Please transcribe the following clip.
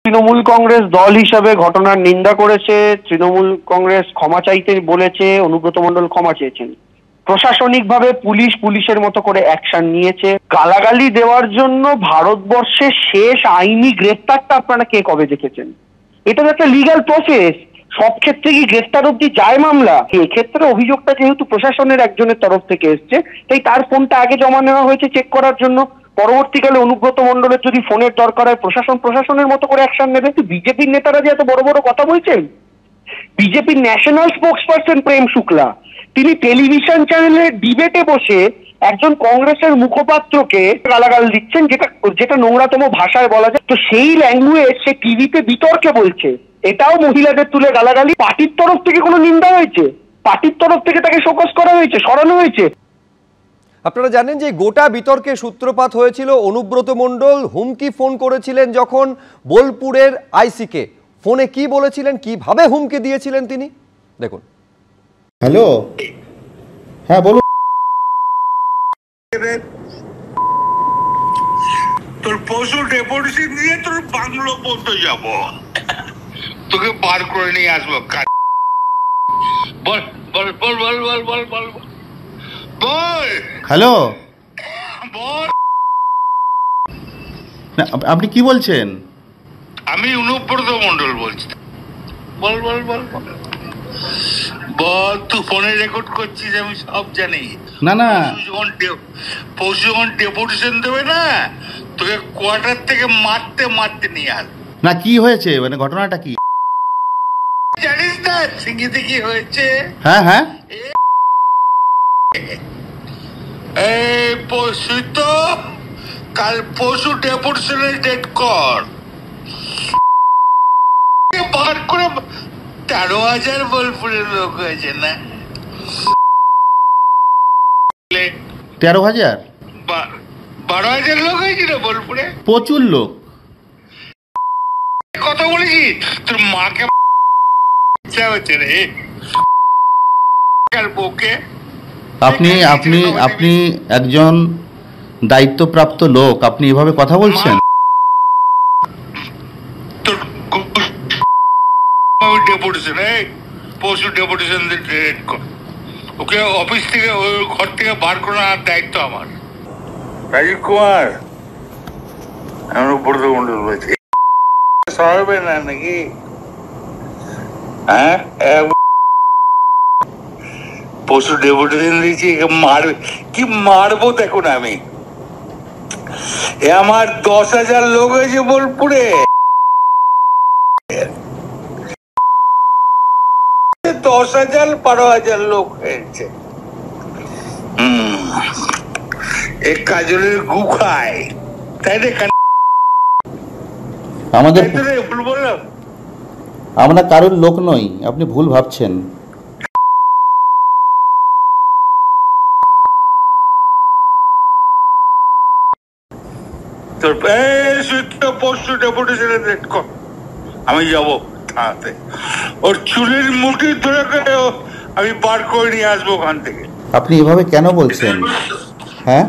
তৃণমূল কংগ্রেস দল হিসাবে ঘটনার নিন্দা করেছে। তৃণমূল কংগ্রেস ক্ষমা চাইতে বলেছে, অনুব্রত মণ্ডল ক্ষমা চেয়েছেন। প্রশাসনিকভাবে পুলিশের মতো করে অ্যাকশন নিয়েছে। গালাগালি দেওয়ার জন্য ভারতবর্ষের শেষ আইনি গ্রেফতারটা আপনারা কে কবে দেখেছেন? এটা তো একটা লিগ্যাল প্রসেস। সব ক্ষেত্রে কি গ্রেফতার অব্দি যায় মামলা? এক্ষেত্রে অভিযোগটা যেহেতু প্রশাসনের একজনের তরফ থেকে এসছে, তাই তার ফোনটা আগে জমা নেওয়া হয়েছে চেক করার জন্য। পরবর্তীকালে অনুব্রত মণ্ডলের যদি ফোনের দরকার হয়, প্রশাসনের মতো করে অ্যাকশন নেবে। বিজেপির নেতারা যে এত বড় বড় কথা বলছেন, বিজেপির ন্যাশনাল স্পোক্সপারসন প্রেম শুক্লা তিনি টেলিভিশন চ্যানেলের ডিবেটে বসে একজন কংগ্রেসের মুখপাত্রকে গালাগাল দিচ্ছেন, যেটা নোংরাতম ভাষায় বলা যায়। তো সেই ল্যাঙ্গুয়েজ সে টিভিতে বিতর্কে বলছে, এটাও মহিলাদের তুলে গালাগালি। পার্টির তরফ থেকে কোনো নিন্দা হয়েছে? পার্টির তরফ থেকে তাকে শোকজ করা হয়েছে, সরানো হয়েছে? আপনারা জানেন যে গোটা বিতর্কের সূত্রপাত হয়েছিল অনুব্রত মণ্ডল হুমকি ফোন করেছিলেন যখন বোলপুরের আইসিকে। ফোনে কি বলেছিলেন, কিভাবে হুমকি দিয়েছিলেন তিনি দেখুন। হ্যালো, হ্যাঁ বলুন। তোর পশু ডেপুটেশন দিয়ে তোর বাংলো পর্যন্ত যাব, তোকে বার করে নিয়ে আসবো। বল বল বল বল বল বল বল বল। হ্যালো, বল। আপনি কি বলছেন? আমি অনুব্রত মণ্ডল বলছি। বল বল বল বল বল। তুই ফোনে রেকর্ড করছিস, আমি সব জানি। না না, পশু যখন ডেপুটেশন দেবে না, তোকে কোয়ার্টার থেকে মারতে মারতে নিয়ে আস। না কি হয়েছে, মানে ঘটনাটা কি জানিস না সিঙ্গিতে কি হয়েছে? হ্যাঁ হ্যাঁ, এই পশু তো কাল পশু ডেপুটেশনের ডেট কর, বার করে 13,000 বোলপুরের লোক হয়েছে না? 13,000 12,000 লোক হয়েছিল বোলপুরে। প্রচুর লোক। কথা বলেছি তোর মাকে হচ্ছে রে বউকে। আপনি আপনি আপনি একজন দায়িত্বপ্রাপ্ত লোক, আপনি এভাবে কথা বলছেন? তোর ডেপুটেশন, পশু ডেপুটেশন ডেট কর, ওকে অফিস থেকে ওই ঘর থেকে বার করার দায়িত্ব আমার। রাজীব কুমার, আমার উপরে মন্ডল বলছি, সরাবে না নাকি? হ্যাঁ, পশু ডেপুটেশন দিয়েছি, মারবে কি মারবো দেখুন। আমি আমার 10,000 লোক হয়েছে বোলপুরে, 10,000 12,000 লোক হয়েছে। এক কাজলের গু খায়, তাই না? আমরা কারোর লোক নই, আপনি ভুল ভাবছেন। আমি যাবো থানাতে, ওর চুলের মুঠি ধরে আমি বার করে নিয়ে আসবো ওখান থেকে। আপনি এভাবে কেন বলছেন? হ্যাঁ,